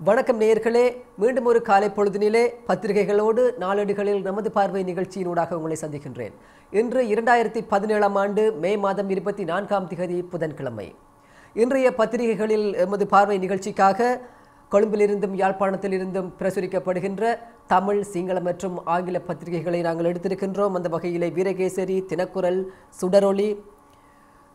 வணக்கம் நேயர்களே, மீண்டும் ஒரு காலை பொழுதினிலே பத்திரிகைகளோடு நாளேடுகளில் நமது பார்வை நிகழ்ச்சியினூடாக உங்களை சந்திக்கின்றேன். இன்று 2017 ஆண்டு மே மாதம் 24ஆம் திகதி புதன்கிழமை. இன்றைய பத்திரிகைகளில் எமது பார்வை நிகழ்ச்சிக்காக கொழும்பிலிருந்தும் யாழ்ப்பாணத்திலிருந்தும் பிரசுரிக்கப்படுகின்ற தமிழ், சிங்கள மற்றும் ஆங்கில பத்திரிகைகளை நாங்கள் எடுத்திருக்கின்றோம். அந்த வகையிலே வீரகேசரி, தினக்குரல், சுடரொளி,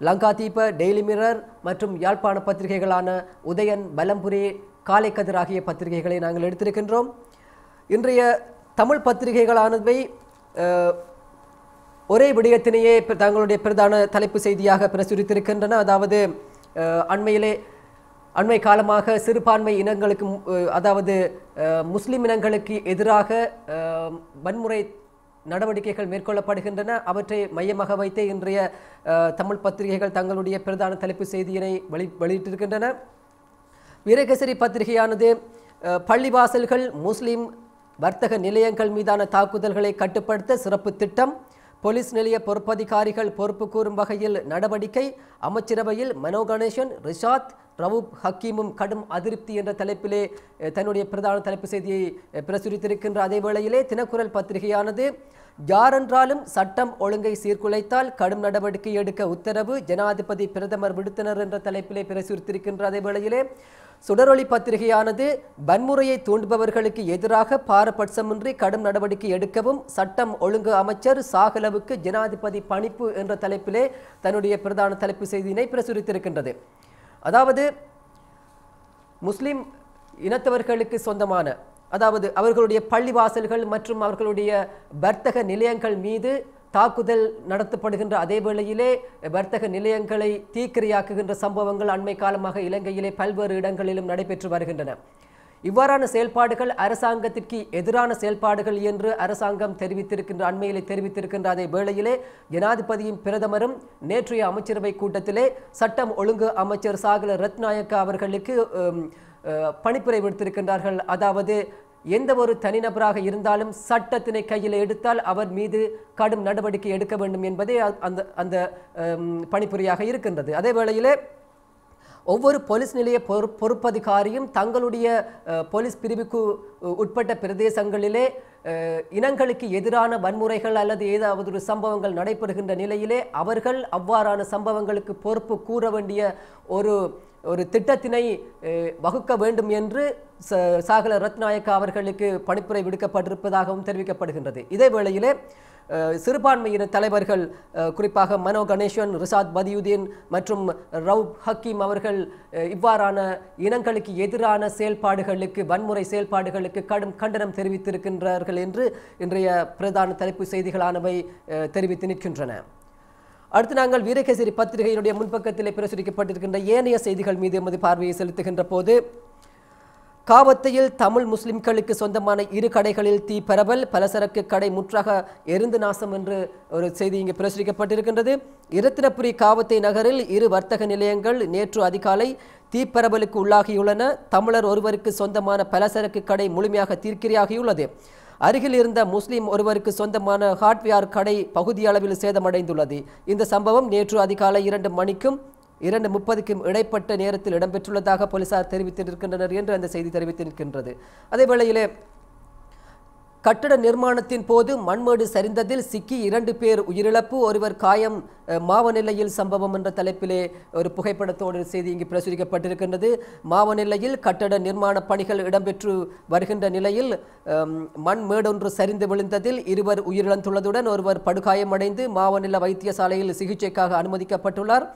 லங்காதீப, டெய்லி மிரர் மற்றும் யாழ்ப்பாண பத்திரிகைகளான உதயன், பலம்புரி, காலைக்கதிர் ஆகிய பத்திரிகைகளை நாங்கள் எடுத்திருக்கின்றோம். இன்றைய தமிழ் பத்திரிகைகளானவை ஒரே விடயத்தினையே தங்களுடைய பிரதான தலைப்பு செய்தியாக பிரசுரித்திருக்கின்றன. அதாவது அண்மை காலமாக சிறுபான்மை இனங்களுக்கு, அதாவது முஸ்லிம் இனங்களுக்கு எதிராக வன்முறை நடவடிக்கைகள் மேற்கொள்ளப்படுகின்றன. அவற்றை மையமாக வைத்தே இன்றைய தமிழ் பத்திரிகைகள் தங்களுடைய பிரதான தலைப்பு செய்தியினை வெளியிட்டிருக்கின்றன. வீரகேசரி பத்திரிகையானது பள்ளிவாசல்கள், முஸ்லிம் வர்த்தக நிலையங்கள் மீதான தாக்குதல்களை கட்டுப்படுத்த சிறப்பு திட்டம், போலீஸ் நிலைய பொறுப்பதிகாரிகள் பொறுப்பு கூறும் வகையில் நடவடிக்கை, அமைச்சரவையில் மனோ கணேசன், ரிஷாத், ரவூப் ஹக்கீமும் கடும் அதிருப்தி என்ற தலைப்பிலே தன்னுடைய பிரதான தலைப்பு செய்தியை பிரசுரித்திருக்கின்ற அதே வேளையிலே தினக்குரல் பத்திரிகையானது யாரென்றாலும் சட்டம் ஒழுங்கை சீர்குலைத்தால் கடும் நடவடிக்கை எடுக்க உத்தரவு, ஜனாதிபதி பிரதமர் விடுத்தனர் என்ற தலைப்பிலே பிரசுரித்திருக்கின்ற அதே வேளையிலே சுடரொளி பத்திரிகையானது வன்முறையை தூண்டுபவர்களுக்கு எதிராக பாரபட்சமின்றி கடும் நடவடிக்கை எடுக்கவும் சட்டம் ஒழுங்கு அமைச்சர் சாகலவுக்கு ஜனாதிபதி பணிப்பு என்ற தலைப்பிலே தன்னுடைய பிரதான தலைப்பு செய்தியினை பிரசுரித்திருக்கின்றது. அதாவது முஸ்லிம் இனத்தவர்களுக்கு சொந்தமான, அதாவது அவர்களுடைய பள்ளிவாசல்கள் மற்றும் அவர்களுடைய வர்த்தக நிலையங்கள் மீது தாக்குதல் நடத்தப்படுகின்ற அதே வேளையிலே வர்த்தக நிலையங்களை தீக்கிரையாக்குகின்ற சம்பவங்கள் அண்மை காலமாக இலங்கையிலே பல்வேறு இடங்களிலும் நடைபெற்று வருகின்றன. இவ்வாறான செயல்பாடுகள் அரசாங்கத்திற்கு எதிரான செயல்பாடுகள் என்று அரசாங்கம் அண்மையிலே தெரிவித்திருக்கின்ற அதே வேளையிலே ஜனாதிபதியும் பிரதமரும் நேற்றைய அமைச்சரவை கூட்டத்திலே சட்டம் ஒழுங்கு அமைச்சர் சாகல ரத்நாயக்க அவர்களுக்கு பணிப்புரை விடுத்திருக்கின்றார்கள். அதாவது எந்த ஒரு தனிநபராக இருந்தாலும் சட்டத்தினை கையில் எடுத்தால் அவர் மீது கடும் நடவடிக்கை எடுக்க வேண்டும் என்பதே அந்த பணிப்புரையாக இருக்கின்றது. அதே வேளையிலே ஒவ்வொரு போலீஸ் நிலைய பொறுப்பதிகாரியும் தங்களுடைய போலீஸ் பிரிவுக்கு உட்பட்ட பிரதேசங்களிலே இனங்களுக்கு எதிரான வன்முறைகள் அல்லது ஏதாவது ஒரு சம்பவங்கள் நடைபெறுகின்ற நிலையிலே அவர்கள் அவ்வாறான சம்பவங்களுக்கு பொறுப்பு கூற வேண்டிய ஒரு திட்டத்தினை வகுக்க வேண்டும் என்று சாகல ரத்நாயக்கா அவர்களுக்கு பணிப்புரை விடுக்கப்பட்டிருப்பதாகவும் தெரிவிக்கப்படுகின்றது. இதே வேளையிலே சிறுபான்மையின தலைவர்கள், குறிப்பாக மனோ கணேசன், ரிஷாத் பதியுதீன் மற்றும் ரவூப் ஹக்கீம் அவர்கள் இவ்வாறான இனங்களுக்கு எதிரான செயல்பாடுகளுக்கு, வன்முறை செயல்பாடுகளுக்கு கடும் கண்டனம் தெரிவித்திருக்கின்றார்கள் என்று இன்றைய பிரதான தலைப்பு செய்திகளானவை தெரிவித்து நிற்கின்றன. அடுத்து நாங்கள் வீரகேசரி பத்திரிகையினுடைய முன்பக்கத்திலே பிரசுரிக்கப்பட்டிருக்கின்ற ஏனைய செய்திகள் மீது எமது பார்வையை செலுத்துகின்ற போது, காவத்தையில் தமிழ் முஸ்லிம்களுக்கு சொந்தமான 2 கடைகளில் தீ பரவல், பலசரக்கு கடை முற்றாக எரிந்து நாசம் என்று ஒரு செய்தி இங்கு பிரசுரிக்கப்பட்டிருக்கின்றது. இரத்தினபுரி காவத்தை நகரில் 2 வர்த்தக நிலையங்கள் நேற்று அதிகாலை தீப்பரவலுக்கு உள்ளாகியுள்ளன. தமிழர் ஒருவருக்கு சொந்தமான பலசரக்கு கடை முழுமையாக தீக்கிரையாகியுள்ளது. அருகில் இருந்த முஸ்லிம் ஒருவருக்கு சொந்தமான ஹார்ட்வேர் கடை பகுதியளவில் சேதமடைந்துள்ளது. இந்த சம்பவம் நேற்று அதிகாலை 2 மணிக்கும் 2:30க்கும் இடைப்பட்ட நேரத்தில் இடம்பெற்றுள்ளதாக போலீசார் தெரிவித்திருக்கின்றனர் என்று அந்த செய்தி தெரிவித்திருக்கின்றது. அதே வேளையிலே கட்டட நிர்மாணத்தின் போது மண்மேடு சரிந்ததில் சிக்கி 2 பேர் உயிரிழப்பு, ஒருவர் காயம், மாவநிலையில் சம்பவம் என்ற தலைப்பிலே ஒரு புகைப்படத்தோடு செய்தி இங்கு பிரசுரிக்கப்பட்டிருக்கின்றது. மாவநிலையில் கட்டட நிர்மாண பணிகள் இடம்பெற்று வருகின்ற நிலையில் மண்மேடொன்று சரிந்து விழுந்ததில் 2 உயிரிழந்துள்ளதுடன் ஒருவர் படுகாயமடைந்து மாவநில வைத்தியசாலையில் சிகிச்சைக்காக அனுமதிக்கப்பட்டுள்ளார்.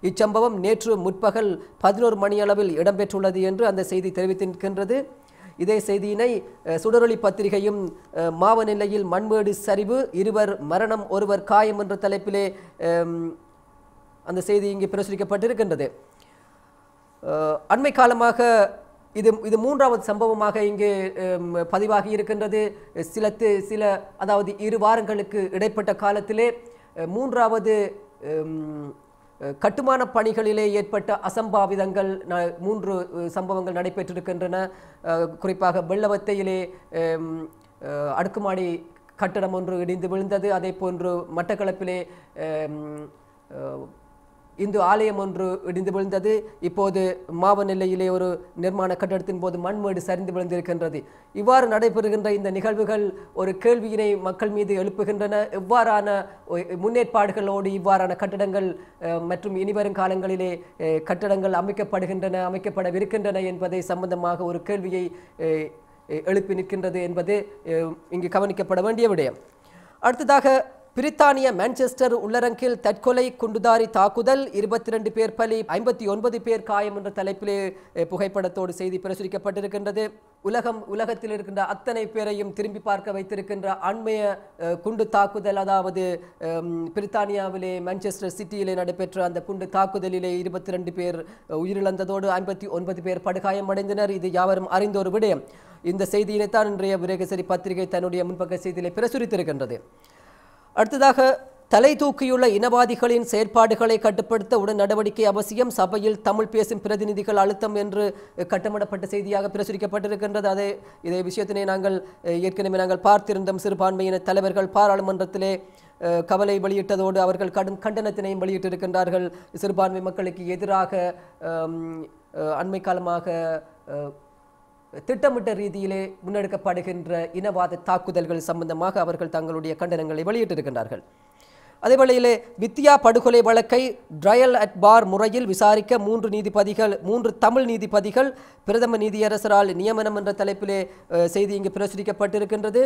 இச்சம்பவம் நேற்று முற்பகல் 11 மணியளவில் இடம்பெற்றுள்ளது என்று அந்த செய்தி தெரிவித்திருக்கின்றது. இதே செய்தியினை சுடரொளி பத்திரிகையும் மாவநிலையில் மண்மேடு சரிவு, 2 மரணம், 1 காயம் என்ற தலைப்பிலே அந்த செய்தி இங்கே பிரசுரிக்கப்பட்டிருக்கின்றது. அண்மை காலமாக இது 3வது சம்பவமாக இங்கே பதிவாகி இருக்கின்றது. அதாவது 2 வாரங்களுக்கு இடைப்பட்ட காலத்திலே 3வது கட்டுமான பணிகளிலே ஏற்பட்ட அசம்பாவிதங்கள் 3 சம்பவங்கள் நடைபெற்றிருக்கின்றன. குறிப்பாக வெள்ளவத்தையிலே அடுக்குமாடி கட்டடம் ஒன்று இடிந்து விழுந்தது. அதே போன்று மட்டக்களப்பிலே இந்து ஆலயம் ஒன்று இடிந்து விழுந்தது. இப்போது மாவனெல்லையிலே ஒரு நிர்மாண கட்டடத்தின் போது மண்மேடு சரிந்து விழுந்திருக்கின்றது. இவ்வாறு நடைபெறுகின்ற இந்த நிகழ்வுகள் ஒரு கேள்வியினை மக்கள் மீது எழுப்புகின்றன. எவ்வாறான முன்னேற்பாடுகளோடு இவ்வாறான கட்டடங்கள் மற்றும் இனிவரும் காலங்களிலே கட்டடங்கள் அமைக்கப்படவிருக்கின்றன என்பதை சம்பந்தமாக ஒரு கேள்வியை எழுப்பி நிற்கின்றது என்பது இங்கு கவனிக்கப்பட வேண்டிய விடயம். அடுத்ததாக பிரித்தானிய மான்செஸ்டர் உள்ளரங்கில் தற்கொலை குண்டுதாரி தாக்குதல், 22 பேர் பலி, 59 பேர் காயம் என்ற தலைப்பிலே புகைப்படத்தோடு செய்தி பிரசுரிக்கப்பட்டிருக்கின்றது. உலகத்தில் இருக்கின்ற அத்தனை பேரையும் திரும்பி பார்க்க வைத்திருக்கின்ற அண்மைய குண்டு தாக்குதல், அதாவது பிரித்தானியாவிலே மான்செஸ்டர் சிட்டியிலே நடைபெற்ற அந்த குண்டு தாக்குதலிலே 22 பேர் உயிரிழந்ததோடு 59 பேர் படுகாயமடைந்தனர். இது யாவரும் அறிந்த ஒரு விடயம். இந்த செய்தியினைத்தான் இன்றைய விரேகசரி பத்திரிகை தன்னுடைய முன்பக்க செய்தியிலே பிரசுரித்திருக்கின்றது. அடுத்ததாக தலை தூக்கியுள்ள இனவாதிகளின் செயற்பாடுகளை கட்டுப்படுத்த உடன் நடவடிக்கை அவசியம், சபையில் தமிழ் பேசும் பிரதிநிதிகள் அழுத்தம் என்று கட்டமிடப்பட்ட செய்தியாக பிரசுரிக்கப்பட்டிருக்கின்றது. இதே விஷயத்தினை ஏற்கனவே நாங்கள் பார்த்திருந்தோம். சிறுபான்மையின தலைவர்கள் பாராளுமன்றத்திலே கவலை வெளியிட்டதோடு அவர்கள் கடும் கண்டனத்தினையும் வெளியிட்டிருக்கின்றார்கள். சிறுபான்மை மக்களுக்கு எதிராக அண்மை காலமாக திட்டமிட்ட ரீதியிலே முன்னெடுக்கப்படுகின்ற இனவாத தாக்குதல்கள் சம்பந்தமாக அவர்கள் தங்களுடைய கண்டனங்களை வெளியிட்டிருக்கின்றார்கள். அதேவேளையிலே வித்தியா படுகொலை வழக்கை ட்ரையல் அட் பார் முறையில் விசாரிக்க 3 தமிழ் நீதிபதிகள் பிரதம நீதியரசரால் நியமனம் என்ற தலைப்பிலே செய்தி இங்கு பிரசுரிக்கப்பட்டிருக்கின்றது.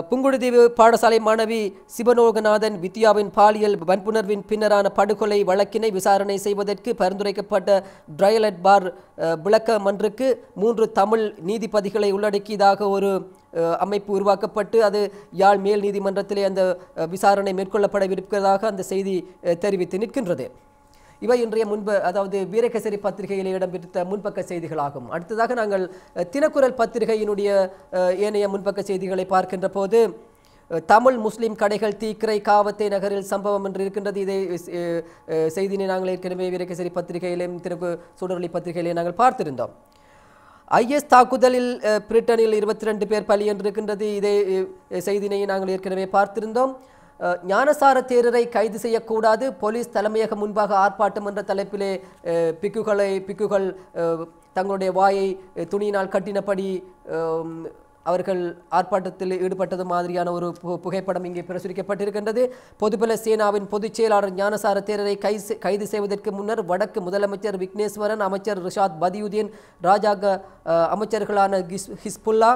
புங்குடுதீவு பாடசாலை மாணவி சிவலோகநாதன் வித்யாவின் பாலியல் வன்புணர்வின் பின்னரான படுகொலை வழக்கினை விசாரணை செய்வதற்கு பரிந்துரைக்கப்பட்ட ட்ரையல் அட் பார் விளக்க மன்றுக்கு 3 தமிழ் நீதிபதிகளை உள்ளடக்கியதாக ஒரு அமைப்பு உருவாக்கப்பட்டு அது யாழ் மேல் நீதிமன்றத்திலே அந்த விசாரணை மேற்கொள்ளப்படவிருப்பதாக அந்த செய்தி தெரிவித்து நிற்கின்றது. இவை இன்றைய அதாவது வீரகேசரி பத்திரிகையில் இடம்பெற்ற முன்பக்க செய்திகளாகும். அடுத்ததாக நாங்கள் தினக்குரல் பத்திரிகையினுடைய ஏனைய முன்பக்க செய்திகளை பார்க்கின்ற போது தமிழ் முஸ்லிம் கடைகள் தீக்கிரை காவத்தை நகரில் சம்பவம் என்று இருக்கின்றது. இதை செய்தினை நாங்கள் ஏற்கனவே வீரகேசரி பத்திரிகையிலும் திறப்பு சுடரொளி பத்திரிகையிலே நாங்கள் பார்த்திருந்தோம். IS தாக்குதலில் பிரிட்டனில் 22 பேர் பலி என்று இருக்கின்றது. இதே செய்தினை நாங்கள் ஏற்கனவே பார்த்திருந்தோம். ஞானசார தேரரை கைது செய்யக்கூடாது, போலீஸ் தலைமையகம் முன்பாக ஆர்ப்பாட்டம் என்ற தலைப்பிலே பிக்குகள் தங்களுடைய வாயை துணியினால் கட்டினபடி அவர்கள் ஆர்ப்பாட்டத்தில் ஈடுபட்டது மாதிரியான ஒரு புகைப்படம் இங்கே பிரசுரிக்கப்பட்டிருக்கின்றது. பொதுபல சேனாவின் பொதுச் செயலாளர் ஞானசார தேரரை கைது செய்வதற்கு முன்னர் வடக்கு முதலமைச்சர் விக்னேஸ்வரன், அமைச்சர் ரிஷாத் பதியுதீன், ராஜாங்க அமைச்சர்களான ஹிஸ்புல்லா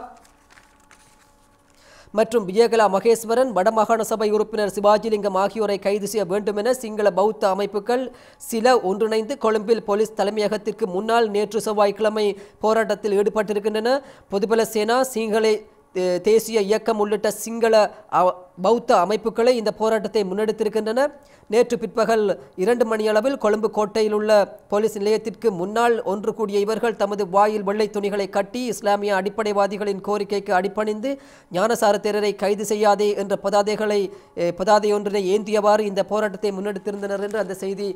மற்றும் விஜயகலா மகேஸ்வரன், வடமாகாண சபை உறுப்பினர் சிவாஜிலிங்கம் ஆகியோரை கைது செய்ய வேண்டும் என சிங்கள பௌத்த அமைப்புகள் சில ஒன்றிணைந்து கொழும்பில் போலீஸ் தலைமையகத்திற்கு முன்னால் நேற்று செவ்வாய்க்கிழமை போராட்டத்தில் ஈடுபட்டிருக்கின்றன. பொதுபல சேனா, சிங்கள தேசிய இயக்கம் உள்ளிட்ட சிங்கள பௌத்த அமைப்புகளை இந்த போராட்டத்தை முன்னெடுத்திருக்கின்றன. நேற்று பிற்பகல் 2 மணியளவில் கொழும்பு கோட்டையில் உள்ள போலீஸ் நிலையத்திற்கு முன்னால் ஒன்று கூடிய இவர்கள் தமது வாயில் வெள்ளை துணிகளை கட்டி இஸ்லாமிய அடிப்படைவாதிகளின் கோரிக்கைக்கு அடிபணிந்து ஞானசார தேரரை கைது செய்யாதே என்ற பதாதை ஒன்றினை ஏந்தியவாறு இந்த போராட்டத்தை முன்னெடுத்திருந்தனர் என்று அந்த செய்தி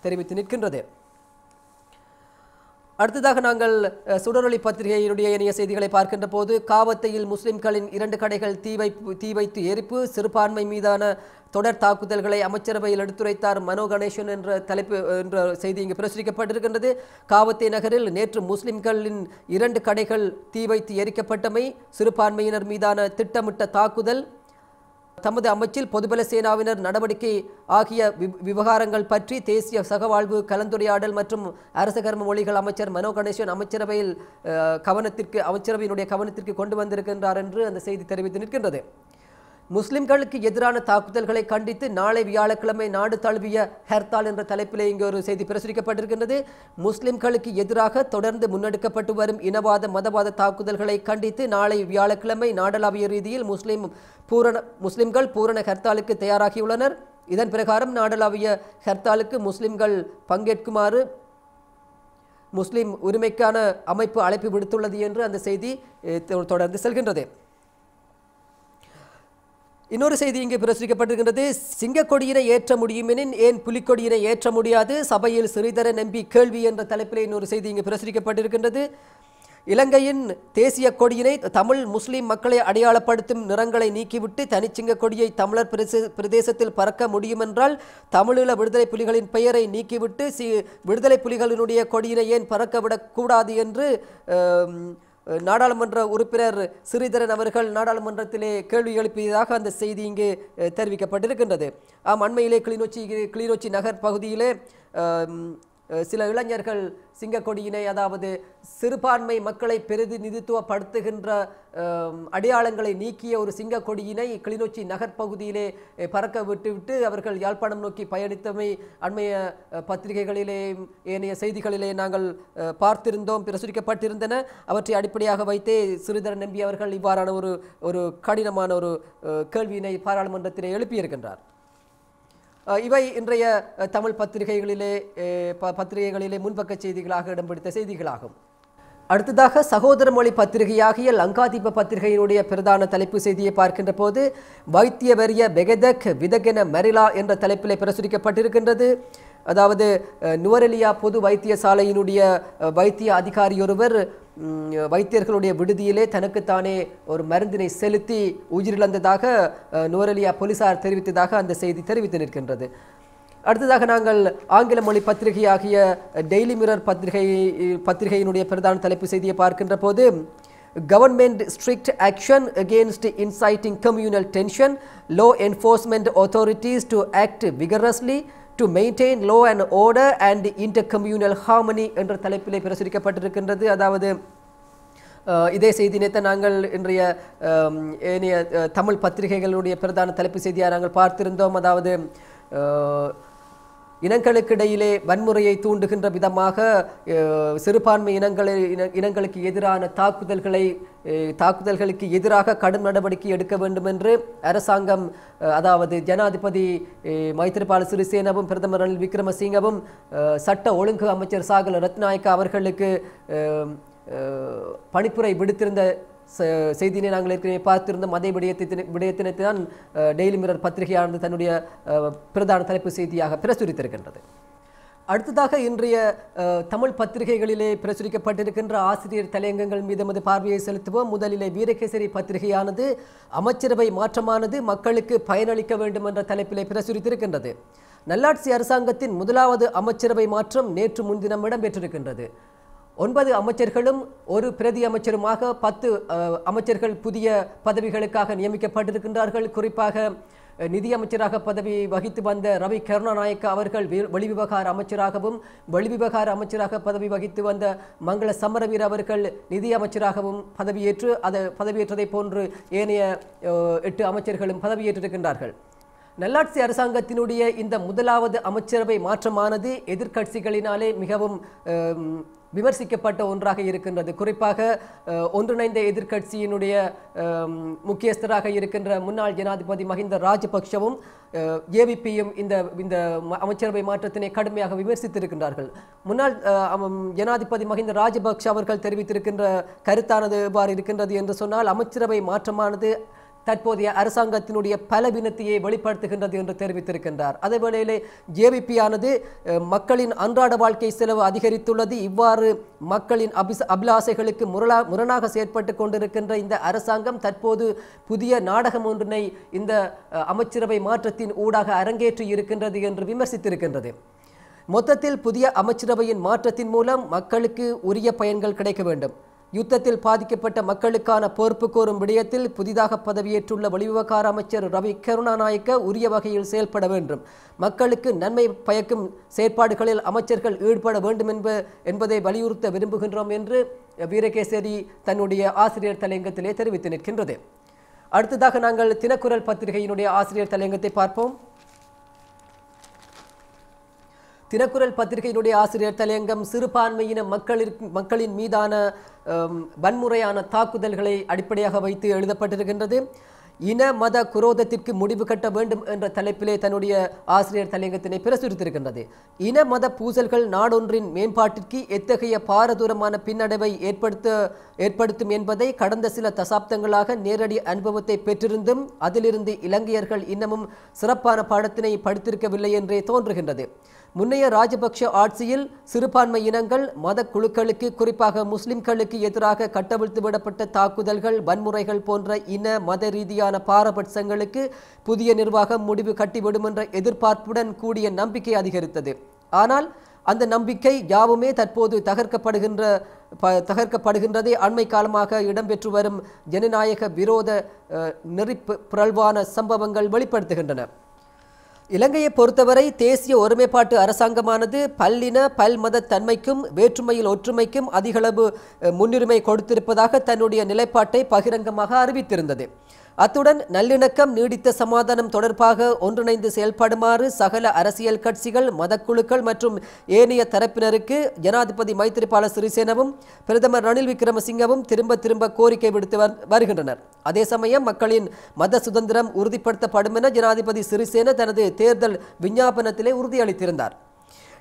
தெரிவித்து நிற்கின்றது. அடுத்ததாக நாங்கள் சுடரொளி பத்திரிகையினுடைய இணைய செய்திகளை பார்க்கின்ற போது காவத்தையில் முஸ்லிம்களின் 2 கடைகள் தீ வைத்து எரிப்பு, சிறுபான்மை மீதான தொடர் தாக்குதல்களை அமைச்சரவையில் எடுத்துரைத்தார் மனோ கணேசன் என்ற தலைப்பு என்ற செய்தி இங்கு பிரசுரிக்கப்பட்டிருக்கின்றது. காவத்தை நகரில் நேற்று முஸ்லிம்களின் 2 கடைகள் தீ வைத்து எரிக்கப்பட்டமை, சிறுபான்மையினர் மீதான திட்டமிட்ட தாக்குதல், தமது அமைச்சில் பொதுபல சேனாவினர் நடவடிக்கை ஆகிய விவகாரங்கள் பற்றி தேசிய சகவாழ்வு கலந்துரையாடல் மற்றும் அரச கர்ம மொழிகள் அமைச்சர் மனோ கணேசன் அமைச்சரவையினுடைய கவனத்திற்கு கொண்டு வந்திருக்கின்றார் என்று அந்த செய்தி தெரிவித்து நிற்கின்றது. முஸ்லிம்களுக்கு எதிரான தாக்குதல்களை கண்டித்து நாளை வியாழக்கிழமை நாடு தழுவிய ஹர்த்தால் என்ற தலைப்பிலே இங்கு ஒரு செய்தி பிரசுரிக்கப்பட்டிருக்கின்றது. முஸ்லிம்களுக்கு எதிராக தொடர்ந்து முன்னெடுக்கப்பட்டு வரும் இனவாத மதவாத தாக்குதல்களை கண்டித்து நாளை வியாழக்கிழமை நாடளாவிய ரீதியில் முஸ்லிம்கள் பூரண ஹர்த்தாலுக்கு தயாராகியுள்ளனர். இதன் பிரகாரம் நாடளாவிய ஹர்த்தாலுக்கு முஸ்லிம்கள் பங்கேற்குமாறு முஸ்லிம் உரிமைக்கான அமைப்பு அழைப்பு விடுத்துள்ளது என்று அந்த செய்தி தொடர்ந்து செல்கின்றது. இன்னொரு செய்தி இங்கே பிரசுரிக்கப்பட்டிருக்கின்றது. சிங்கக்கொடியினை ஏற்ற முடியுமெனின் ஏன் புலிக்கொடியினை ஏற்ற முடியாது, சபையில் ஸ்ரீதரன் எம்பி கேள்வி என்ற தலைப்பில் இன்னொரு செய்தி இங்கே பிரசுரிக்கப்பட்டிருக்கின்றது. இலங்கையின் தேசிய கொடியினை தமிழ் முஸ்லிம் மக்களை அடையாளப்படுத்தும் நிறங்களை நீக்கிவிட்டு தனிச்சிங்க கொடியை தமிழர் பிரதேசத்தில் பறக்க முடியுமென்றால் தமிழீழ விடுதலை புலிகளின் பெயரை நீக்கிவிட்டு விடுதலை புலிகளினுடைய கொடியினை ஏன் பறக்கவிடக்கூடாது என்று நாடாளுமன்ற உறுப்பினர் ஸ்ரீதரன் அவர்கள் நாடாளுமன்றத்திலே கேள்வி எழுப்பியதாக அந்த செய்தி இங்கே தெரிவிக்கப்பட்டிருக்கின்றது. அண்மையிலே கிளிநொச்சி நகர் பகுதியிலே சில இளைஞர்கள் சிங்கக்கொடியினை, அதாவது சிறுபான்மை மக்களை பிரதிநிதித்துவப்படுத்துகின்ற அடையாளங்களை நீக்கிய ஒரு சிங்கக்கொடியினை கிளிநொச்சி நகர்ப்பகுதியிலே பறக்க விட்டுவிட்டு அவர்கள் யாழ்ப்பாணம் நோக்கி பயணித்தமை அண்மைய பத்திரிகைகளிலே ஏனைய செய்திகளிலே நாங்கள் பார்த்திருந்தோம், பிரசுரிக்கப்பட்டிருந்தன. அவற்றை அடிப்படையாக வைத்தே ஸ்ரீதரன் நம்பி அவர்கள் இவ்வாறான ஒரு கடினமான ஒரு கேள்வியினை பாராளுமன்றத்திலே எழுப்பியிருக்கின்றார். இவை இன்றைய தமிழ் பத்திரிகைகளிலே முன்பக்க செய்திகளாக இடம்பிடித்த செய்திகளாகும். அடுத்ததாக சகோதர மொழி பத்திரிகையாகிய லங்காதீப பத்திரிகையினுடைய பிரதான தலைப்பு செய்தியை பார்க்கின்ற போது வைத்திய வெறிய பெகதக் விதகென மரிலா என்ற தலைப்பிலே பிரசுரிக்கப்பட்டிருக்கின்றது. அதாவது நுவரெலியா பொது வைத்தியசாலையினுடைய வைத்திய அதிகாரியொருவர் வைத்தியர்களுடைய விடுதியிலே தனக்குத்தானே ஒரு மருந்தினை செலுத்தி உயிரிழந்ததாக நுவரெலியா போலீசார் தெரிவித்ததாக அந்த செய்தி தெரிவித்து நிற்கின்றது. அடுத்ததாக நாங்கள் ஆங்கில மொழி பத்திரிகையாகிய டெய்லி மிரர் பத்திரிகையினுடைய பிரதான தலைப்பு செய்தியை பார்க்கின்ற போது government strict action against inciting communal tension, low enforcement authorities to act vigorously to maintain law and order and intercommunal harmony என்ற தலைப்பிலே பிரசுரிக்கப்பட்டிருக்கின்றது. அதாவது இதே செய்தினைத்த நாங்கள் இன்றைய ஏனைய தமிழ் பத்திரிகைகளுடைய பிரதான தலைப்பு செய்தியாக நாங்கள் பார்த்திருந்தோம். அதாவது இனங்களுக்கிடையிலே வன்முறையை தூண்டுகின்ற விதமாக சிறுபான்மை இனங்களுக்கு எதிரான தாக்குதல்களுக்கு எதிராக கடும் நடவடிக்கை எடுக்க வேண்டும் என்று அரசாங்கம், அதாவது ஜனாதிபதி மைத்ரிபால சிறிசேனவும் பிரதமர் ரணில் விக்ரமசிங்கவும் சட்ட ஒழுங்கு அமைச்சர் சாகல ரத்நாயக்க அவர்களுக்கு பணிப்புரை விடுத்திருந்த செய்தியினை நாங்கள் ஏற்கனவே பார்த்திருந்தோம். அதே விடயத்தினை தான் டெய்லி மிரர் பத்திரிகையானது தன்னுடைய பிரதான தலைப்பு செய்தியாக பிரசுரித்திருக்கின்றது. அடுத்ததாக இன்றைய தமிழ் பத்திரிகைகளிலே பிரசுரிக்கப்பட்டிருக்கின்ற ஆசிரியர் தலையங்கங்கள் மீது நமது பார்வையை செலுத்துவோம். முதலிலே வீரகேசரி பத்திரிகையானது அமைச்சரவை மாற்றமானது மக்களுக்கு பயனளிக்க வேண்டும் என்ற தலைப்பிலே பிரசுரித்திருக்கின்றது. நல்லாட்சி அரசாங்கத்தின் முதலாவது அமைச்சரவை மாற்றம் நேற்று முன்தினம் இடம்பெற்றிருக்கின்றது. 9 அமைச்சர்களும் ஒரு பிரதி அமைச்சருமாக 10 அமைச்சர்கள் புதிய பதவிகளுக்காக நியமிக்கப்பட்டிருக்கின்றார்கள். குறிப்பாக நிதியமைச்சராக பதவி வகித்து வந்த ரவி கருணாநாயக்க அவர்கள் வெளிவிவகார அமைச்சராகவும், வெளிவிவகார அமைச்சராக பதவி வகித்து வந்த மங்கள சமரவீர அவர்கள் நிதி அமைச்சராகவும் பதவியேற்றதை போன்று ஏனைய 8 அமைச்சர்களும் பதவியேற்றிருக்கின்றார்கள். நல்லாட்சி அரசாங்கத்தினுடைய இந்த முதலாவது அமைச்சரவை மாற்றமானது எதிர்க்கட்சிகளினாலே மிகவும் விமர்சிக்கப்பட்ட ஒன்றாக இருக்கின்றது. குறிப்பாக ஒன்றிணைந்த எதிர்க்கட்சியினுடைய முக்கியஸ்தராக இருக்கின்ற முன்னாள் ஜனாதிபதி மஹிந்த ராஜபக்ஷவும் ஏவிபியும் இந்த அமைச்சரவை மாற்றத்தினை கடுமையாக விமர்சித்திருக்கின்றார்கள். முன்னாள் ஜனாதிபதி மஹிந்த ராஜபக்ஷ அவர்கள் தெரிவித்திருக்கின்ற கருத்தானது எவ்வாறு இருக்கின்றது என்று சொன்னால், அமைச்சரவை மாற்றமானது தற்போதைய அரசாங்கத்தினுடைய பலவீனத்தையே வெளிப்படுத்துகின்றது என்று தெரிவித்திருக்கின்றார். அதேவேளையிலே ஜேவிபி ஆனது மக்களின் அன்றாட வாழ்க்கை செலவு அதிகரித்துள்ளது, இவ்வாறு மக்களின் அபிலாசைகளுக்கு முரணாக செயற்பட்டு கொண்டிருக்கின்ற இந்த அரசாங்கம் தற்போது புதிய நாடகம் ஒன்றினை இந்த அமைச்சரவை மாற்றத்தின் ஊடாக அரங்கேற்றி இருக்கின்றது என்று விமர்சித்திருக்கின்றது. மொத்தத்தில் புதிய அமைச்சரவையின் மாற்றத்தின் மூலம் மக்களுக்கு உரிய பயன்கள் கிடைக்க வேண்டும். யுத்தத்தில் பாதிக்கப்பட்ட மக்களுக்கான பொறுப்பு கோரும் விடயத்தில் புதிதாக பதவியேற்றுள்ள வெளிவிவகார அமைச்சர் ரவி கருணாநாயக்க உரிய வகையில் செயல்பட வேண்டும். மக்களுக்கு நன்மை பயக்கும் செயற்பாடுகளில் அமைச்சர்கள் ஈடுபட வேண்டும் என்பதை வலியுறுத்த விரும்புகின்றோம் என்று வீரகேசரி தன்னுடைய ஆசிரியர் தலையங்கத்திலே தெரிவித்து நிற்கின்றது. அடுத்ததாக நாங்கள் தினக்குரல் பத்திரிகையினுடைய ஆசிரியர் தலையங்கத்தை பார்ப்போம். தினக்குரல் பத்திரிகையினுடைய ஆசிரியர் தலையங்கம் சிறுபான்மையின மக்களின் மீதான வன்முறையான தாக்குதல்களை அடிப்படையாக வைத்து எழுதப்பட்டிருக்கின்றது. இன மத குரோதத்திற்கு முடிவு கட்ட வேண்டும் என்ற தலைப்பிலே தன்னுடைய ஆசிரியர் தலையங்கத்தினை பிரசுரித்திருக்கின்றது. இன மத பூசல்கள் நாடொன்றின் மேம்பாட்டிற்கு எத்தகைய பாரதூரமான பின்னடைவை ஏற்படுத்தும் என்பதை கடந்த சில தசாப்தங்களாக நேரடி அனுபவத்தை பெற்றிருந்தும் அதிலிருந்து இலங்கையர்கள் இன்னமும் சிறப்பான பாடத்தினை படித்திருக்கவில்லை என்றே தோன்றுகின்றது. முன்னைய ராஜபக்ஷ ஆட்சியில் சிறுபான்மை இனங்கள் மத குழுக்களுக்கு குறிப்பாக முஸ்லிம்களுக்கு எதிராக கட்டவிழ்த்து விடப்பட்ட தாக்குதல்கள் வன்முறைகள் போன்ற இன மத ரீதியான பாரபட்சங்களுக்கு புதிய நிர்வாகம் முடிவு கட்டிவிடும் என்ற எதிர்பார்ப்புடன் கூடிய நம்பிக்கை அதிகரித்தது. ஆனால் அந்த நம்பிக்கை யாவுமே தற்போது தகர்க்கப்படுகின்றதே அண்மை காலமாக இடம்பெற்று வரும் ஜனநாயக விரோத நெறி பிறழ்வான சம்பவங்கள் வெளிப்படுத்துகின்றன. இலங்கையை பொறுத்தவரை தேசிய ஒருமைப்பாட்டு அரசாங்கமானது பல்லின பல்மத தன்மைக்கும் வேற்றுமையில் ஒற்றுமைக்கும் அதிகளவு முன்னுரிமை கொடுத்திருப்பதாக தன்னுடைய நிலைப்பாட்டை பகிரங்கமாக அறிவித்திருந்தது. அத்துடன் நல்லிணக்கம் நீடித்த சமாதானம் தொடர்பாக ஒன்றிணைந்து செயல்படுமாறு சகல அரசியல் கட்சிகள் மதக்குழுக்கள் மற்றும் ஏனைய தரப்பினருக்கு ஜனாதிபதி மைத்திரிபால சிறிசேனவும் பிரதமர் ரணில் விக்ரமசிங்கவும் திரும்ப கோரிக்கை விடுத்து வருகின்றனர். அதே சமயம் மக்களின் மத சுதந்திரம் உறுதிப்படுத்தப்படும் என ஜனாதிபதி சிறிசேன தனது தேர்தல் விஞ்ஞாபனத்திலே உறுதியளித்திருந்தார்.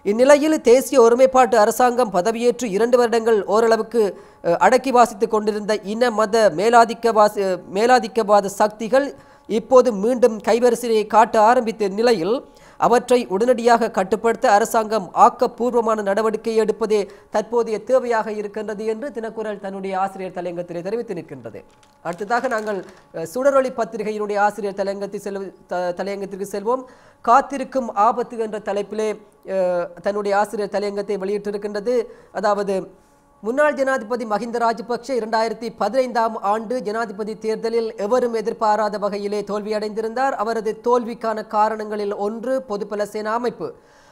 இந்நிலையில் தேசிய ஒருமைப்பாட்டு அரசாங்கம் பதவியேற்று 2 வருடங்கள் ஓரளவுக்கு அடக்கி வாசித்துக் கொண்டிருந்த இன மத மேலாதிக்கவாத சக்திகள் இப்போது மீண்டும் கைவரிசையை காட்ட ஆரம்பித்த நிலையில் அவற்றை உடனடியாக கட்டுப்படுத்த அரசாங்கம் ஆக்கப்பூர்வமான நடவடிக்கை எடுப்பதே தற்போதைய தேவையாக இருக்கின்றது என்று தினக்குரல் தன்னுடைய ஆசிரியர் தலையங்கத்திலே தெரிவித்து நிற்கின்றது. அடுத்ததாக நாங்கள் சுடரொளி பத்திரிகையினுடைய ஆசிரியர் தலையங்கத்திற்கு செல்வோம். காத்திருக்கும் ஆபத்து என்ற தலைப்பிலே தன்னுடைய ஆசிரியர் தலையங்கத்தை வெளியிட்டிருக்கின்றது. அதாவது முன்னாள் ஜனாதிபதி மஹிந்த ராஜபக்ஷ 2015ஆம் ஆண்டு ஜனாதிபதி தேர்தலில் எவரும் எதிர்பாராத வகையிலே தோல்வியடைந்திருந்தார். அவரது தோல்விக்கான காரணங்களில் ஒன்று பொதுபல சேனா அமைப்பு.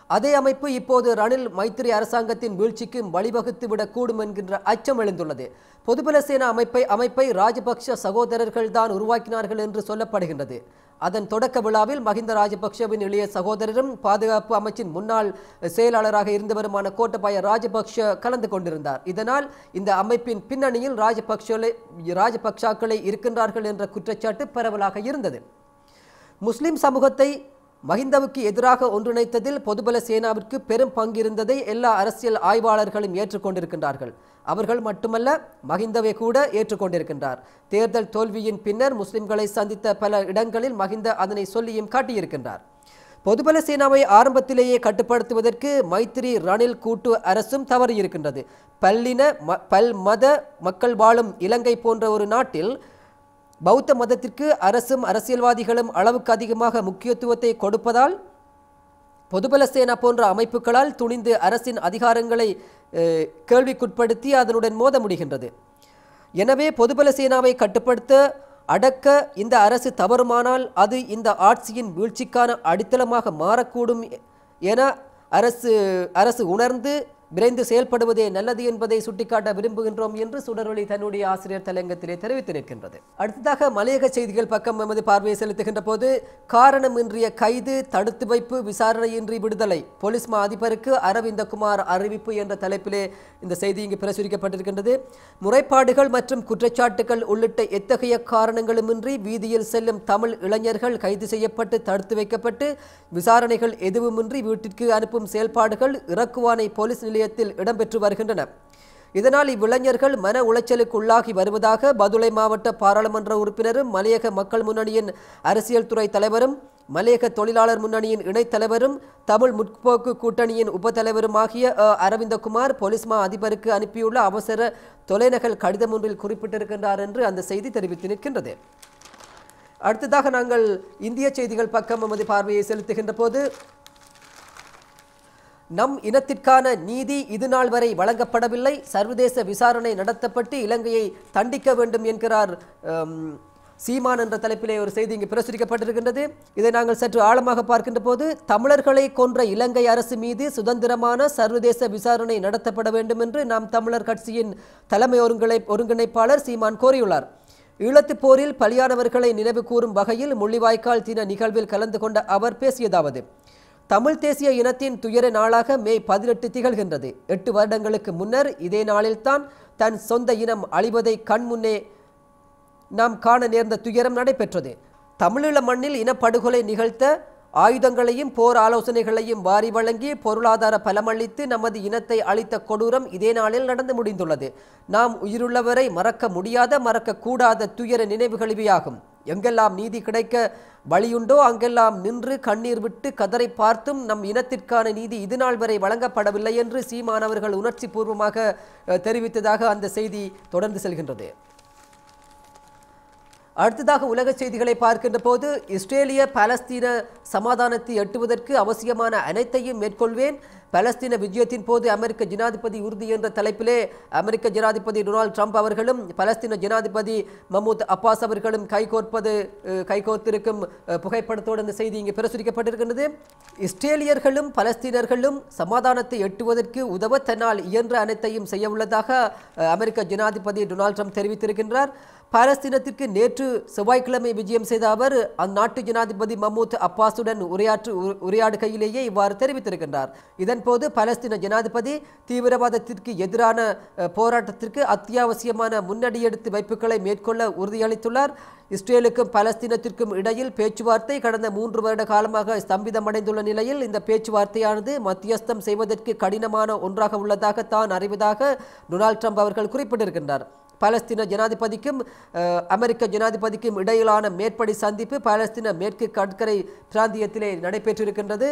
அதே அமைப்பு இப்போது ரணில் மைத்திரி அரசாங்கத்தின் வீழ்ச்சிக்கு வழிவகுத்து விடக்கூடும் என்கின்ற அச்சம் எழுந்துள்ளது. பொதுபல சேனா அமைப்பை ராஜபக்ஷ சகோதரர்கள் தான் உருவாக்கினார்கள் என்று சொல்லப்படுகின்றது. அதன் தொடக்க விழாவில் மஹிந்த ராஜபக்ஷவின் இளைய சகோதரரும் பாதுகாப்பு அமைச்சின் முன்னாள் செயலாளராக இருந்தவருமான கோட்டபாய ராஜபக்ஷ கலந்து கொண்டிருந்தார். இதனால் இந்த அமைப்பின் பின்னணியில் ராஜபக்ஷாக்களை இருக்கின்றார்கள் என்ற குற்றச்சாட்டு பரவலாக இருந்தது. முஸ்லிம் சமூகத்தை மஹிந்தவுக்கு எதிராக ஒன்றிணைத்ததில் பொதுபல சேனாவிற்கு பெரும் பங்கிருந்ததை எல்லா அரசியல் ஆய்வாளர்களும் ஏற்றுக்கொண்டிருக்கின்றார்கள். அவர்கள் மட்டுமல்ல, மஹிந்தவை கூட ஏற்றுக்கொண்டிருக்கின்றார். தேர்தல் தோல்வியின் பின்னர் முஸ்லிம்களை சந்தித்த பல இடங்களில் மஹிந்த அதனை சொல்லியும் காட்டியிருக்கின்றார். பொதுபல சேனாவை ஆரம்பத்திலேயே கட்டுப்படுத்துவதற்கு மைத்திரி ரணில் கூட்டு அரசும் தவறு இருக்கின்றது. பல்மத மக்கள் வாழும் இலங்கை போன்ற ஒரு நாட்டில் பௌத்த மதத்திற்கு அரசும் அரசியல்வாதிகளும் அளவுக்கு அதிகமாக முக்கியத்துவத்தை கொடுப்பதால் பொதுபல சேனா போன்ற அமைப்புகளால் துணிந்து அரசின் அதிகாரங்களை கேள்விக்குட்படுத்தி அதனுடன் மோத முடிகின்றது. எனவே பொதுபல சேனாவை கட்டுப்படுத்த அடக்க இந்த அரசு தவறுமானால் அது இந்த ஆட்சியின் வீழ்ச்சிக்கான அடித்தளமாக மாறக்கூடும் என அரசு உணர்ந்து விரைந்து செயல்படுவதே நல்லது என்பதை சுட்டிக்காட்ட விரும்புகின்றோம் என்று சுடரொளி தன்னுடைய ஆசிரியர் தலையங்கத்திலே தெரிவித்து நிற்கின்றது. அடுத்ததாக மலையக செய்திகள் பக்கம் எமது பார்வையை செலுத்துகின்ற போது காரணமின்றிய கைது, தடுத்து வைப்பு, விசாரணையின்றி விடுதலை, போலீஸ் மா அதிபருக்கு அரவிந்தகுமார் அறிவிப்பு என்ற தலைப்பிலே இந்த செய்தி இங்கு பிரசுரிக்கப்பட்டிருக்கின்றது. முறைப்பாடுகள் மற்றும் குற்றச்சாட்டுகள் உள்ளிட்ட எத்தகைய காரணங்களுமின்றி வீதியில் செல்லும் தமிழ் இளைஞர்கள் கைது செய்யப்பட்டு தடுத்து வைக்கப்பட்டு விசாரணைகள் எதுவுமின்றி வீட்டிற்கு அனுப்பும் செயல்பாடுகள் இறக்குவானை போலீஸ் நிலையத்தில் இடம்பெற்று வருகின்றன. இதனால் இவ்விளைஞர்கள் மன உளைச்சலுக்கு உள்ளாகி வருவதாக பதுளை மாவட்ட பாராளுமன்ற உறுப்பினரும் மலையக மக்கள் முன்னணியின் அரசியல் துறை தலைவரும் மலையக தொழிலாளர் முன்னணியின் இணைத்தலைவரும் தமிழ் முற்போக்கு கூட்டணியின் உபத்தலைவருமாகிய அரவிந்தகுமார் போலீஸ் மா அதிபருக்கு அனுப்பியுள்ள அவசர தொலைநகல் கடிதம் ஒன்றில் குறிப்பிட்டிருக்கின்றார் என்று அந்த செய்தி தெரிவித்து நிற்கின்றது. அடுத்ததாக நாங்கள் இந்திய செய்திகள் பக்கம் நமது பார்வையை செலுத்துகின்ற போது நம் இனத்திற்கான நீதி இதுநாள் வரை வழங்கப்படவில்லை, சர்வதேச விசாரணை நடத்தப்பட்டு இலங்கையை தண்டிக்க வேண்டும் என்கிறார் சீமான் என்ற தலைப்பிலே ஒரு செய்தி இங்கு பிரசுரிக்கப்பட்டிருக்கின்றது. இதை நாங்கள் சற்று ஆழமாக பார்க்கின்ற போது தமிழர்களை கொன்ற இலங்கை அரசு மீது சுதந்திரமான சர்வதேச விசாரணை நடத்தப்பட வேண்டும் என்று நாம் தமிழர் கட்சியின் தலைமை ஒருங்கிணைப்பாளர் சீமான் கோரியுள்ளார். ஈழத்துப் போரில் பலியானவர்களை நினைவு கூறும் வகையில் முள்ளிவாய்க்கால் தின நிகழ்வில் கலந்து கொண்ட அவர் பேசியதாவது: தமிழ் தேசிய இனத்தின் துயர நாளாக மே 18 திகழ்கின்றது. 8 வருடங்களுக்கு முன்னர் இதே நாளில்தான் தன் சொந்த இனம் அழிவதை கண்முன்னே நாம் காண நேர்ந்த துயரம் நடைபெற்றது. தமிழீழ மண்ணில் இனப்படுகொலை நிகழ்த்த ஆயுதங்களையும் போர் ஆலோசனைகளையும் வாரி வழங்கி பொருளாதார பலமளித்து நமது இனத்தை அளித்த கொடூரம் இதே நாளில் நடந்து முடிந்துள்ளது. நாம் உயிருள்ளவரை மறக்க முடியாத மறக்கக்கூடாத துயர நினைவுகள் இவையாகும். எங்கெல்லாம் நீதி கிடைக்க வழியுண்டோ அங்கெல்லாம் நின்று கண்ணீர் விட்டு கதரை பார்த்தும் நம் இனத்திற்கான நீதி இதுநாள் வரை வழங்கப்படவில்லை என்று சீமான் அவர்கள் உணர்ச்சி பூர்வமாக தெரிவித்ததாக அந்த செய்தி தொடர்ந்து செல்கின்றது. அடுத்ததாக உலக செய்திகளை பார்க்கின்ற போது இஸ்ரேலிய பாலஸ்தீன சமாதானத்தை எட்டுவதற்கு அவசியமான அனைத்தையும் மேற்கொள்வேன். பாலஸ்தீன விஜயத்தின் போது அமெரிக்க ஜனாதிபதி உறுதி என்ற தலைப்பிலே அமெரிக்க ஜனாதிபதி டொனால்ட் ட்ரம்ப் அவர்களும் பாலஸ்தீன ஜனாதிபதி மஹ்மூத் அப்பாஸ் அவர்களும் கைகோர்த்திருக்கும் புகைப்படத்தோடு அந்த செய்தி இங்கே பிரசுரிக்கப்பட்டிருக்கின்றது. இஸ்ரேலியர்களும் பலஸ்தீனர்களும் சமாதானத்தை எட்டுவதற்கு உதவ தன்னால் இயன்ற அனைத்தையும் செய்ய உள்ளதாக அமெரிக்க ஜனாதிபதி டொனால்ட் ட்ரம்ப் தெரிவித்திருக்கின்றார். பாலஸ்தீனத்திற்கு நேற்று செவ்வாய்க்கிழமை விஜயம் செய்த அவர் அந்நாட்டு ஜனாதிபதி மஹ்மூத் அப்பாஸுடன் உரையாடுகையிலேயே இவ்வாறு தெரிவித்திருக்கின்றார். இதன்போது பாலஸ்தீன ஜனாதிபதி தீவிரவாதத்திற்கு எதிரான போராட்டத்திற்கு அத்தியாவசியமான முன்னடியெடுத்து வைப்புகளை மேற்கொள்ள உறுதியளித்துள்ளார். இஸ்ரேலுக்கும் பாலஸ்தீனத்திற்கும் இடையில் பேச்சுவார்த்தை கடந்த 3 வருட காலமாக ஸ்தம்பிதமடைந்துள்ள நிலையில் இந்த பேச்சுவார்த்தையானது மத்தியஸ்தம் செய்வதற்கு கடினமான ஒன்றாக உள்ளதாக தான் அறிவதாக டொனால்ட் ட்ரம்ப் அவர்கள் குறிப்பிட்டிருக்கின்றார். பாலஸ்தீன ஜனாதிபதிக்கும் அமெரிக்க ஜனாதிபதிக்கும் இடையிலான மேற்படி சந்திப்பு பாலஸ்தீன மேற்கு கடற்கரை பிராந்தியத்திலே நடைபெற்றிருக்கின்றது.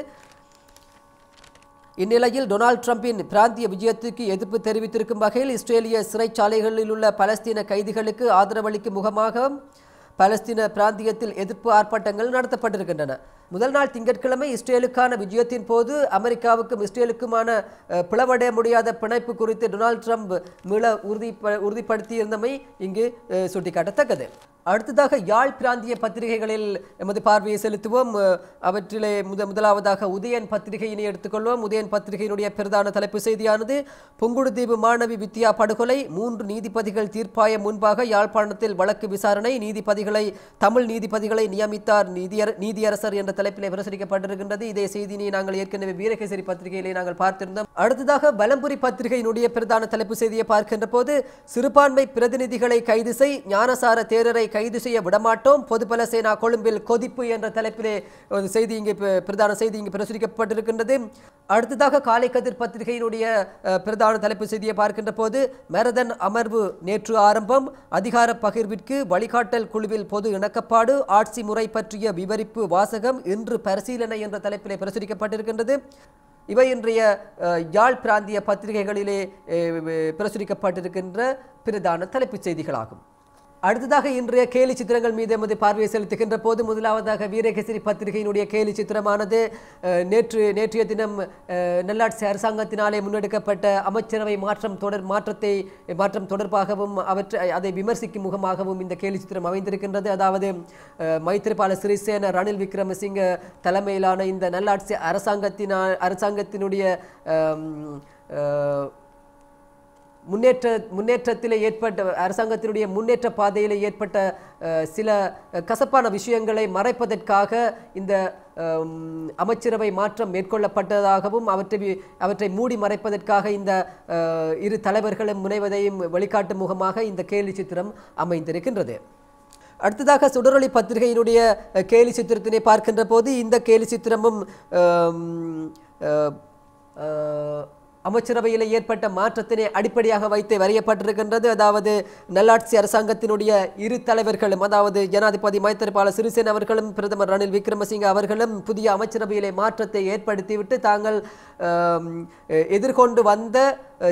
இந்நிலையில் டொனால்ட் ட்ரம்பின் பிராந்திய விஜயத்துக்கு எதிர்ப்பு தெரிவித்திருக்கும் வகையில் இஸ்ரேலிய சிறைச்சாலைகளில் உள்ள பாலஸ்தீன கைதிகளுக்கு ஆதரவளிக்கும் முகமாக பாலஸ்தீன பிராந்தியத்தில் எதிர்ப்பு ஆர்ப்பாட்டங்கள் நடத்தப்பட்டிருக்கின்றன. முதல் நாள் திங்கட்கிழமை இஸ்ரேலுக்கான விஜயத்தின் போது அமெரிக்காவுக்கும் இஸ்ரேலுக்குமான பிளவடைய முடியாத பிணைப்பு குறித்து டொனால்ட் ட்ரம்ப் மீள உறுதிப்படுத்தியிருந்தமை இங்கு சுட்டிக்காட்டத்தக்கது. அடுத்ததாக யாழ் பிராந்திய பத்திரிகைகளில் எமது பார்வையை செலுத்துவோம். அவற்றிலே முதலாவதாக உதயன் பத்திரிகையினை எடுத்துக்கொள்வோம். உதயன் பத்திரிகையினுடைய பிரதான தலைப்பு செய்தியானது புங்குடுதீவு மாணவி வித்யா படுகொலை 3 நீதிபதிகள் தீர்ப்பாயம் முன்பாக யாழ்ப்பாணத்தில் வழக்கு விசாரணை, தமிழ் நீதிபதிகளை நியமித்தார் நீதியரசர் என்ற தலைப்பிலே பிரசுரிக்கப்பட்டிருக்கின்றது. இதே செய்தியை நாங்கள் ஏற்கனவே வீரகேசரி பத்திரிகையிலே நாங்கள் பார்த்திருந்தோம். அடுத்ததாக வலம்புரி பத்திரிகையினுடைய பிரதான தலைப்பு செய்தியை பார்க்கின்ற போது சிறுபான்மை பிரதிநிதிகளை கைது செய், ஞானசார தேரரை கைது செய்ய விடமாட்டோம், பொதுபல சேனா கொழும்பில் கொதிப்பு என்ற தலைப்பிலே செய்தி இங்கே பிரதான செய்தி இங்கு பிரசுரிக்கப்பட்டிருக்கின்றது. அடுத்ததாக காலை கதிர் பத்திரிகையினுடைய பிரதான தலைப்பு செய்தியை பார்க்கின்ற போது மரதன் அமர்வு நேற்று ஆரம்பம், அதிகார பகிர்விற்கு வழிகாட்டல் குழுவில் பொது இணக்கப்பாடு, ஆட்சி முறை பற்றிய விவரிப்பு வாசகம் இன்று பரிசீலனை என்ற தலைப்பிலே பிரசுரிக்கப்பட்டிருக்கின்றது. இவை இன்றைய யாழ் பிராந்திய பத்திரிகைகளிலே பிரசுரிக்கப்பட்டிருக்கின்ற பிரதான தலைப்புச் செய்திகளாகும். அடுத்ததாக இன்றைய கேலி சித்திரங்கள் மீது எமது பார்வையை செலுத்துகின்ற போது முதலாவதாக வீரகேசரி பத்திரிகையினுடைய கேலி சித்திரமானது நேற்றைய தினம் நல்லாட்சி அரசாங்கத்தினாலே முன்னெடுக்கப்பட்ட அமைச்சரவை மாற்றம் தொடர்பாகவும் அதை விமர்சிக்கும் முகமாகவும் இந்த கேலி சித்திரம் அமைந்திருக்கின்றது. அதாவது மைத்திரிபால சிறிசேன, ரணில் விக்ரமசிங்க தலைமையிலான இந்த நல்லாட்சி அரசாங்கத்தினுடைய முன்னேற்றத்திலே ஏற்பட்ட அரசாங்கத்தினுடைய முன்னேற்ற பாதையில் ஏற்பட்ட சில கசப்பான விஷயங்களை மறைப்பதற்காக இந்த அமைச்சரவை மாற்றம் மேற்கொள்ளப்பட்டதாகவும் அவற்றை மூடி மறைப்பதற்காக இந்த இரு தலைவர்களும் முனைவதையும் வெளிக்காட்டும் முகமாக இந்த கேலி சித்திரம் அமைந்திருக்கின்றது. அடுத்ததாக சுடரொளி பத்திரிகையினுடைய கேலி சித்திரத்தினை பார்க்கின்ற போது இந்த கேலி சித்திரமும் அமைச்சரவையில் ஏற்பட்ட மாற்றத்தினை அடிப்படையாக வைத்து வரையப்பட்டிருக்கின்றது. அதாவது நல்லாட்சி அரசாங்கத்தினுடைய இரு தலைவர்களும், அதாவது ஜனாதிபதி மைத்திரிபால சிறிசேன அவர்களும் பிரதமர் ரணில் விக்ரமசிங்க அவர்களும் புதிய அமைச்சரவையிலே மாற்றத்தை ஏற்படுத்திவிட்டு தாங்கள் எதிர்கொண்டு வந்த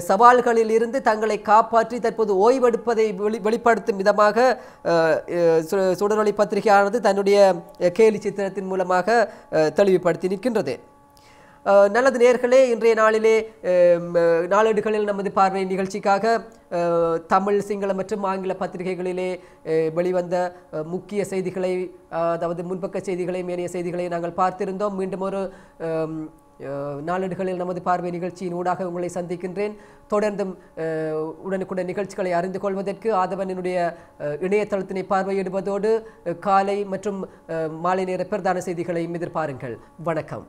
சவால்களில் இருந்து தங்களை காப்பாற்றி தற்போது ஓய்வெடுப்பதை வெளிப்படுத்தும் விதமாக சுடரொளி பத்திரிகையானது தன்னுடைய கேலி சித்திரத்தின் மூலமாக தெளிவுபடுத்தி நிற்கின்றது. நல்லது நேயர்களே, இன்றைய நாளிலே நாளேடுகளில் நமது பார்வை நிகழ்ச்சிக்காக தமிழ், சிங்கள மற்றும் ஆங்கில பத்திரிகைகளிலே வெளிவந்த முக்கிய செய்திகளை, அதாவது முன்பக்க செய்திகளை, மேனிய செய்திகளை நாங்கள் பார்த்திருந்தோம். மீண்டும் ஒரு நாளேடுகளில் நமது பார்வை நிகழ்ச்சியின் ஊடாக உங்களை சந்திக்கின்றேன். தொடர்ந்தும் உடனுக்குடன் நிகழ்ச்சிகளை அறிந்து கொள்வதற்கு ஆதவனினுடைய இணையதளத்தினை பார்வையிடுவதோடு காலை மற்றும் மாலை நேர பிரதான செய்திகளையும் எதிர்பாருங்கள். வணக்கம்.